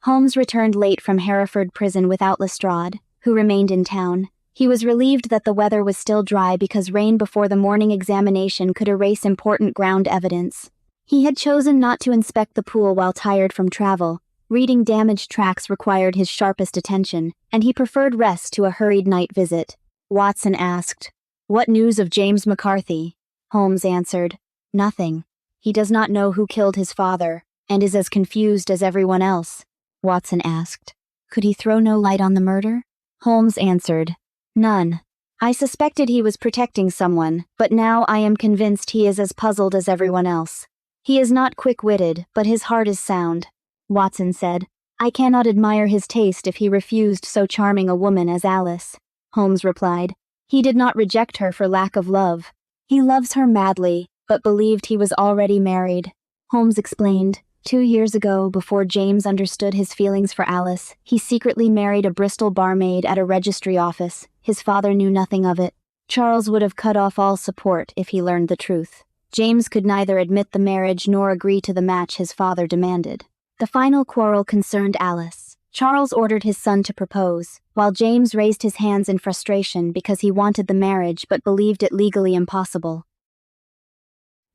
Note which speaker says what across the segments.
Speaker 1: Holmes returned late from Hereford prison without Lestrade, who remained in town. He was relieved that the weather was still dry because rain before the morning examination could erase important ground evidence. He had chosen not to inspect the pool while tired from travel. Reading damaged tracks required his sharpest attention, and he preferred rest to a hurried night visit. Watson asked, "What news of James McCarthy?" Holmes answered, "Nothing. He does not know who killed his father, and is as confused as everyone else." Watson asked, "Could he throw no light on the murder?" Holmes answered, "None. I suspected he was protecting someone, but now I am convinced he is as puzzled as everyone else. He is not quick-witted, but his heart is sound." Watson said, "I cannot admire his taste if he refused so charming a woman as Alice." Holmes replied, "He did not reject her for lack of love. He loves her madly, but believed he was already married." Holmes explained, 2 years ago, before James understood his feelings for Alice, he secretly married a Bristol barmaid at a registry office. His father knew nothing of it. Charles would have cut off all support if he learned the truth. James could neither admit the marriage nor agree to the match his father demanded. The final quarrel concerned Alice. Charles ordered his son to propose, while James raised his hands in frustration because he wanted the marriage but believed it legally impossible.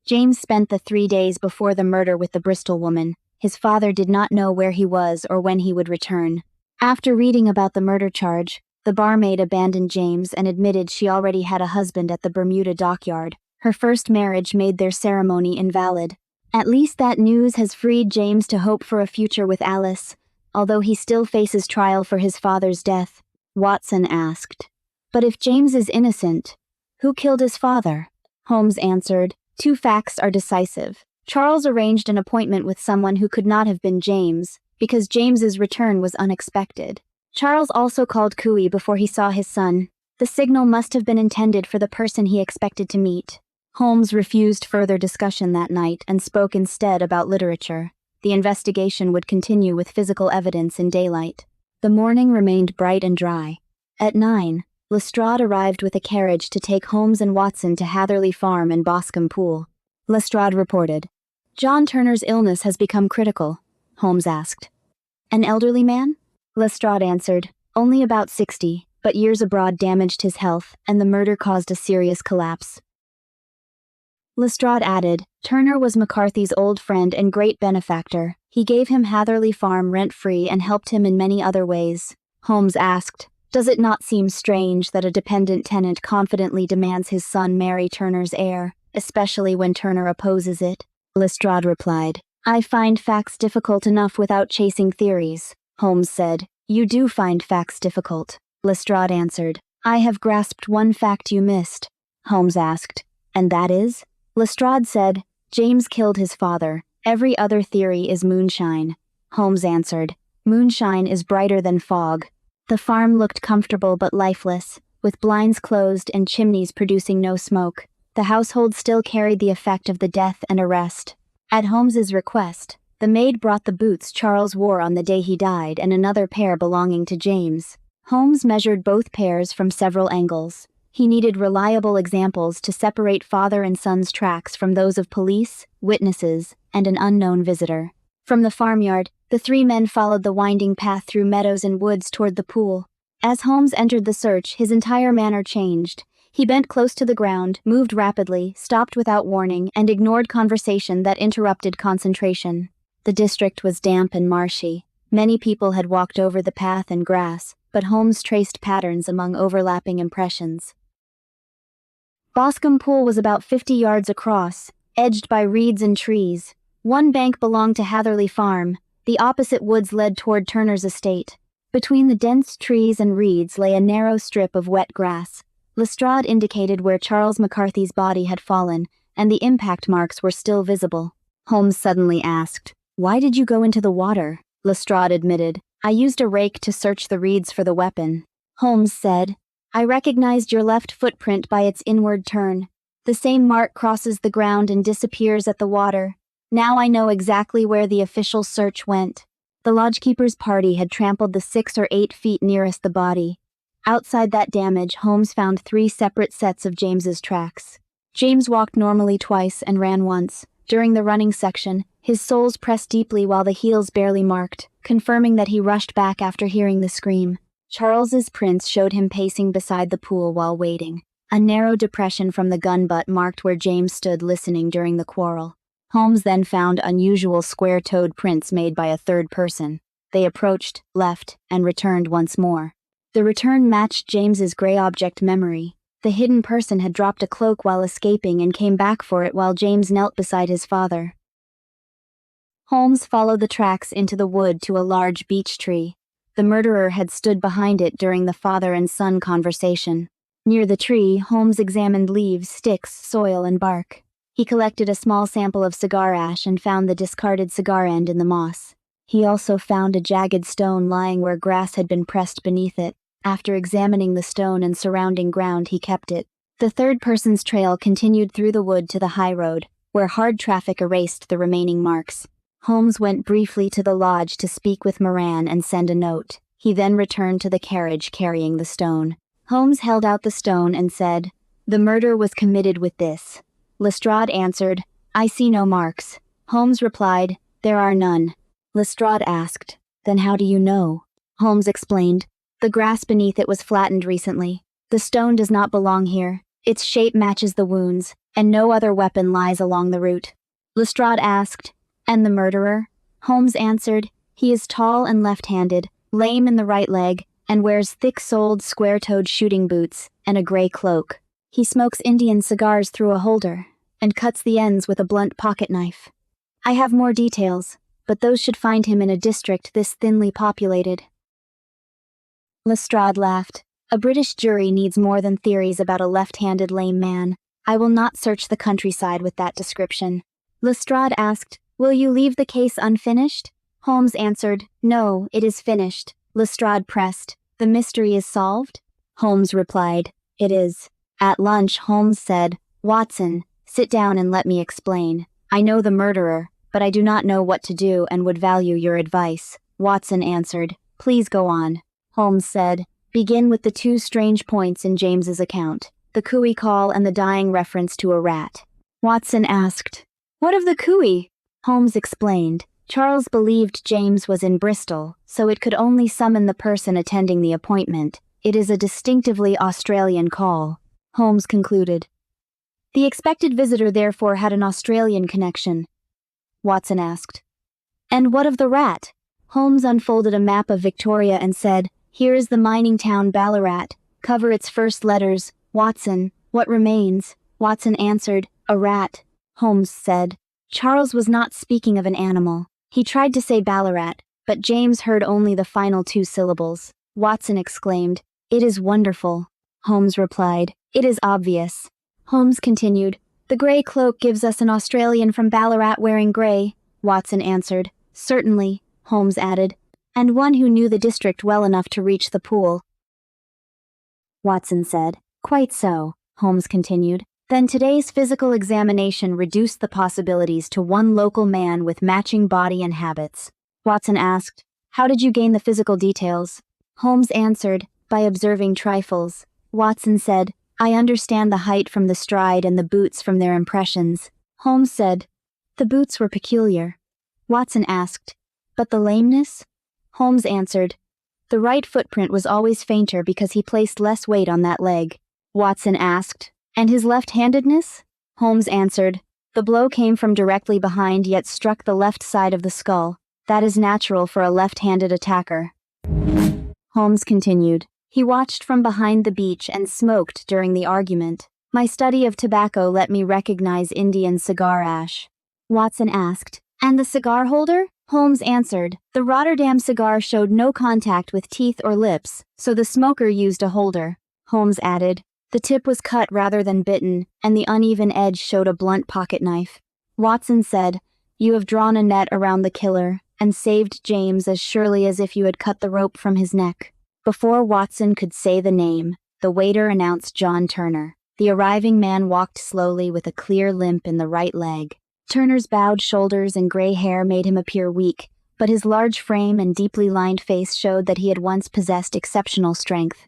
Speaker 1: James spent the 3 days before the murder with the Bristol woman. His father did not know where he was or when he would return. After reading about the murder charge, the barmaid abandoned James and admitted she already had a husband at the Bermuda dockyard. Her first marriage made their ceremony invalid. At least that news has freed James to hope for a future with Alice, although he still faces trial for his father's death. Watson asked, "But if James is innocent, who killed his father?" Holmes answered, "Two facts are decisive. Charles arranged an appointment with someone who could not have been James, because James's return was unexpected. Charles also called Cooee before he saw his son. The signal must have been intended for the person he expected to meet." Holmes refused further discussion that night and spoke instead about literature. The investigation would continue with physical evidence in daylight. The morning remained bright and dry. At 9, Lestrade arrived with a carriage to take Holmes and Watson to Hatherley Farm and Boscombe Pool. Lestrade reported, "John Turner's illness has become critical." Holmes asked, "An elderly man?" Lestrade answered, "Only about 60, but years abroad damaged his health, and the murder caused a serious collapse." Lestrade added, "Turner was McCarthy's old friend and great benefactor. He gave him Hatherley Farm rent-free and helped him in many other ways." Holmes asked, "Does it not seem strange that a dependent tenant confidently demands his son marry Turner's heir, especially when Turner opposes it?" Lestrade replied, "I find facts difficult enough without chasing theories." Holmes said, "You do find facts difficult." Lestrade answered, "I have grasped one fact you missed." Holmes asked, "And that is?" Lestrade said, "James killed his father. Every other theory is moonshine." Holmes answered, "Moonshine is brighter than fog." The farm looked comfortable but lifeless, with blinds closed and chimneys producing no smoke. The household still carried the effect of the death and arrest. At Holmes's request, the maid brought the boots Charles wore on the day he died and another pair belonging to James. Holmes measured both pairs from several angles. He needed reliable examples to separate father and son's tracks from those of police, witnesses, and an unknown visitor. From the farmyard, the 3 men followed the winding path through meadows and woods toward the pool. As Holmes entered the search, his entire manner changed. He bent close to the ground, moved rapidly, stopped without warning, and ignored conversation that interrupted concentration. The district was damp and marshy. Many people had walked over the path and grass, but Holmes traced patterns among overlapping impressions. Boscombe Pool was about 50 yards across, edged by reeds and trees. One bank belonged to Hatherley Farm. The opposite woods led toward Turner's estate. Between the dense trees and reeds lay a narrow strip of wet grass. Lestrade indicated where Charles McCarthy's body had fallen, and the impact marks were still visible. Holmes suddenly asked, "Why did you go into the water?" Lestrade admitted, "I used a rake to search the reeds for the weapon." Holmes said, "I recognized your left footprint by its inward turn. The same mark crosses the ground and disappears at the water. Now I know exactly where the official search went." The lodgekeeper's party had trampled the 6 or 8 feet nearest the body. Outside that damage, Holmes found 3 separate sets of James's tracks. James walked normally twice and ran once. During the running section, His soles pressed deeply while the heels barely marked, confirming that he rushed back after hearing the scream. Charles's prints showed him pacing beside the pool while waiting. A narrow depression from the gun butt marked where James stood listening during the quarrel. Holmes then found unusual square-toed prints made by a third person. They approached, left, and returned once more. The return matched James's gray object memory. The hidden person had dropped a cloak while escaping and came back for it while James knelt beside his father. Holmes followed the tracks into the wood to a large beech tree. The murderer had stood behind it during the father and son conversation. Near the tree, Holmes examined leaves, sticks, soil, and bark. He collected a small sample of cigar ash and found the discarded cigar end in the moss. He also found a jagged stone lying where grass had been pressed beneath it. After examining the stone and surrounding ground, he kept it. The third person's trail continued through the wood to the high road, where hard traffic erased the remaining marks. Holmes went briefly to the lodge to speak with Moran and send a note. He then returned to the carriage carrying the stone. Holmes held out the stone and said, "The murder was committed with this." Lestrade answered, "I see no marks." Holmes replied, "There are none." Lestrade asked, "Then how do you know?" Holmes explained, "The grass beneath it was flattened recently. The stone does not belong here. Its shape matches the wounds, and no other weapon lies along the route." Lestrade asked, "And the murderer?" Holmes answered, "He is tall and left-handed, lame in the right leg, and wears thick-soled, square-toed shooting boots and a gray cloak. He smokes Indian cigars through a holder, and cuts the ends with a blunt pocket knife. I have more details, but those should find him in a district this thinly populated." Lestrade laughed. "A British jury needs more than theories about a left-handed lame man. I will not search the countryside with that description." Lestrade asked, "Will you leave the case unfinished?" Holmes answered, "No, it is finished." Lestrade pressed, "The mystery is solved?" Holmes replied, "It is." At lunch, Holmes said, "Watson, sit down and let me explain. I know the murderer, but I do not know what to do and would value your advice." Watson answered, "Please go on." Holmes said, "Begin with the two strange points in James's account, the Cooee call and the dying reference to a rat." Watson asked, "What of the Cooee?" Holmes explained, Charles believed James was in Bristol, so it could only summon the person attending the appointment. It is a distinctively Australian call. Holmes concluded. The expected visitor therefore had an Australian connection. Watson asked, "And what of the rat?" Holmes unfolded a map of Victoria and said, "Here is the mining town Ballarat. Cover its first letters. Watson, what remains?" Watson answered, "A rat." Holmes said, Charles was not speaking of an animal. He tried to say Ballarat, but James heard only the final two syllables. Watson exclaimed, "It is wonderful." Holmes replied, "It is obvious." Holmes continued, "The grey cloak gives us an Australian from Ballarat wearing grey." Watson answered, "Certainly," Holmes added, "and one who knew the district well enough to reach the pool." Watson said, "Quite so," Holmes continued. "Then today's physical examination reduced the possibilities to one local man with matching body and habits." Watson asked, "How did you gain the physical details?" Holmes answered, "By observing trifles." Watson said, "I understand the height from the stride and the boots from their impressions." Holmes said, "The boots were peculiar." Watson asked, "But the lameness?" Holmes answered, "The right footprint was always fainter because he placed less weight on that leg." Watson asked, "And his left-handedness?" Holmes answered, "The blow came from directly behind yet struck the left side of the skull. That is natural for a left-handed attacker." Holmes continued, "He watched from behind the beech and smoked during the argument. My study of tobacco let me recognize Indian cigar ash." Watson asked, "And the cigar holder?" Holmes answered, "The Rotterdam cigar showed no contact with teeth or lips, so the smoker used a holder." Holmes added, "The tip was cut rather than bitten, and the uneven edge showed a blunt pocket knife." Watson said, "You have drawn a net around the killer, and saved James as surely as if you had cut the rope from his neck." Before Watson could say the name, the waiter announced John Turner. The arriving man walked slowly with a clear limp in the right leg. Turner's bowed shoulders and gray hair made him appear weak, but his large frame and deeply lined face showed that he had once possessed exceptional strength.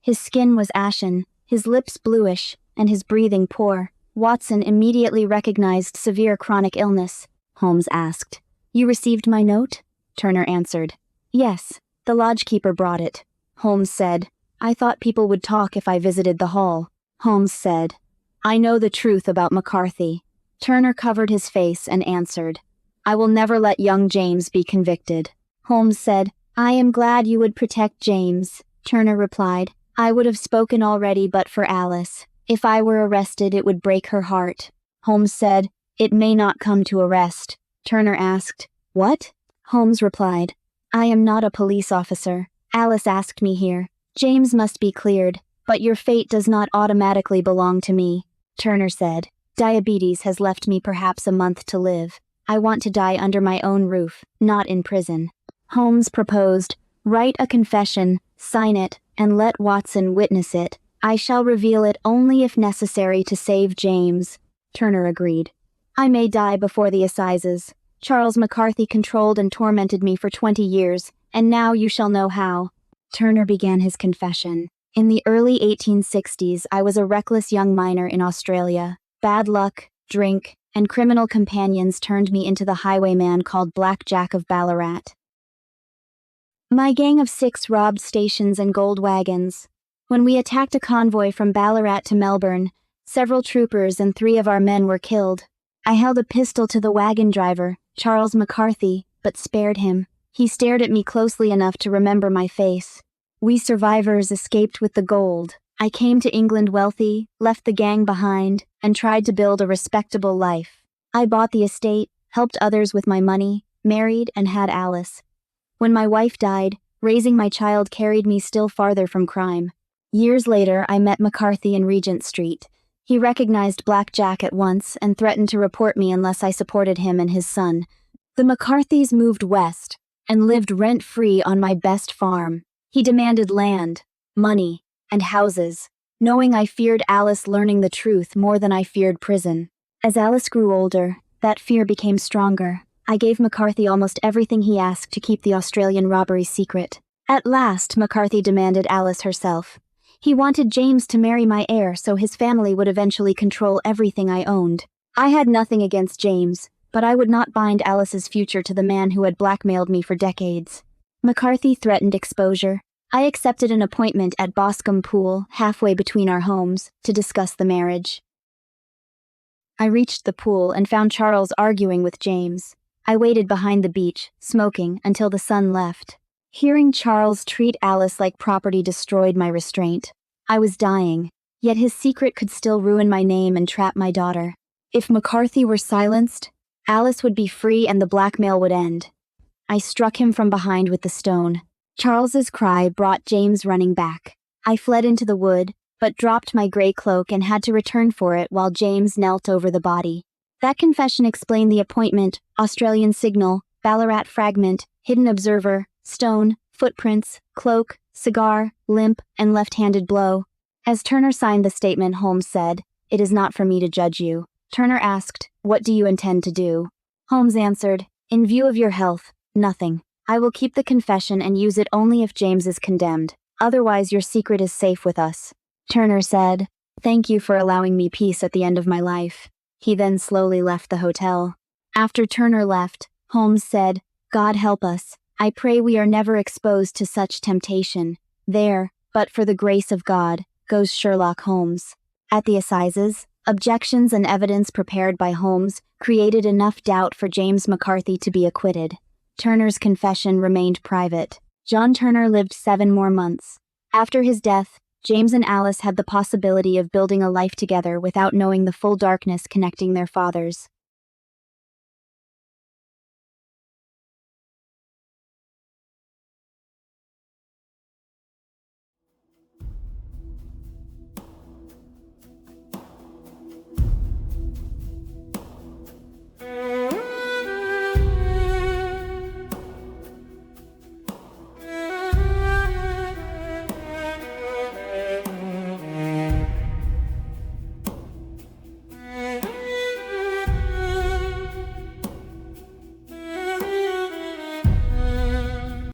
Speaker 1: His skin was ashen, his lips bluish, and his breathing poor. Watson immediately recognized severe chronic illness. Holmes asked. "You received my note?" Turner answered. "Yes, the lodgekeeper brought it." Holmes said, "I thought people would talk if I visited the hall." Holmes said, "I know the truth about McCarthy." Turner covered his face and answered, "I will never let young James be convicted." Holmes said, "I am glad you would protect James." Turner replied, "I would have spoken already but for Alice. If I were arrested, it would break her heart." Holmes said, "It may not come to arrest." Turner asked, "What?" Holmes replied, "I am not a police officer. Alice asked me here. James must be cleared, but your fate does not automatically belong to me." Turner said, "Diabetes has left me perhaps a month to live. I want to die under my own roof, not in prison." Holmes proposed, "Write a confession, sign it, and let Watson witness it. I shall reveal it only if necessary to save James." Turner agreed. "I may die before the assizes. Charles McCarthy controlled and tormented me for 20 years, and now you shall know how." Turner began his confession. "In the early 1860s, I was a reckless young miner in Australia. Bad luck, drink, and criminal companions turned me into the highwayman called Black Jack of Ballarat. My gang of 6 robbed stations and gold wagons. When we attacked a convoy from Ballarat to Melbourne, several troopers and 3 of our men were killed. I held a pistol to the wagon driver, Charles McCarthy, but spared him. He stared at me closely enough to remember my face. We survivors escaped with the gold. I came to England wealthy, left the gang behind, and tried to build a respectable life. I bought the estate, helped others with my money, married, and had Alice. When my wife died, raising my child carried me still farther from crime. Years later, I met McCarthy in Regent Street. He recognized Black Jack at once and threatened to report me unless I supported him and his son. The McCarthys moved west and lived rent-free on my best farm. He demanded land, money, and houses, knowing I feared Alice learning the truth more than I feared prison. As Alice grew older, that fear became stronger. I gave McCarthy almost everything he asked to keep the Australian robbery secret. At last, McCarthy demanded Alice herself. He wanted James to marry my heir so his family would eventually control everything I owned. I had nothing against James, but I would not bind Alice's future to the man who had blackmailed me for decades. McCarthy threatened exposure. I accepted an appointment at Boscombe Pool, halfway between our homes, to discuss the marriage. I reached the pool and found Charles arguing with James. I waited behind the beach, smoking, until the sun left. Hearing Charles treat Alice like property destroyed my restraint. I was dying, yet his secret could still ruin my name and trap my daughter. If McCarthy were silenced, Alice would be free and the blackmail would end. I struck him from behind with the stone. Charles's cry brought James running back. I fled into the wood, but dropped my gray cloak and had to return for it while James knelt over the body. That confession explained the appointment, Australian signal, Ballarat fragment, hidden observer, stone, footprints, cloak, cigar, limp, and left-handed blow. As Turner signed the statement, Holmes said, "It is not for me to judge you." Turner asked, "What do you intend to do?" Holmes answered, "In view of your health, nothing. I will keep the confession and use it only if James is condemned. Otherwise, your secret is safe with us." Turner said, "Thank you for allowing me peace at the end of my life." He then slowly left the hotel. After Turner left, Holmes said, "God help us. I pray we are never exposed to such temptation. There, but for the grace of God, goes Sherlock Holmes." At the assizes, objections and evidence prepared by Holmes created enough doubt for James McCarthy to be acquitted. Turner's confession remained private. John Turner lived 7 more months. After his death, James and Alice had the possibility of building a life together without knowing the full darkness connecting their fathers.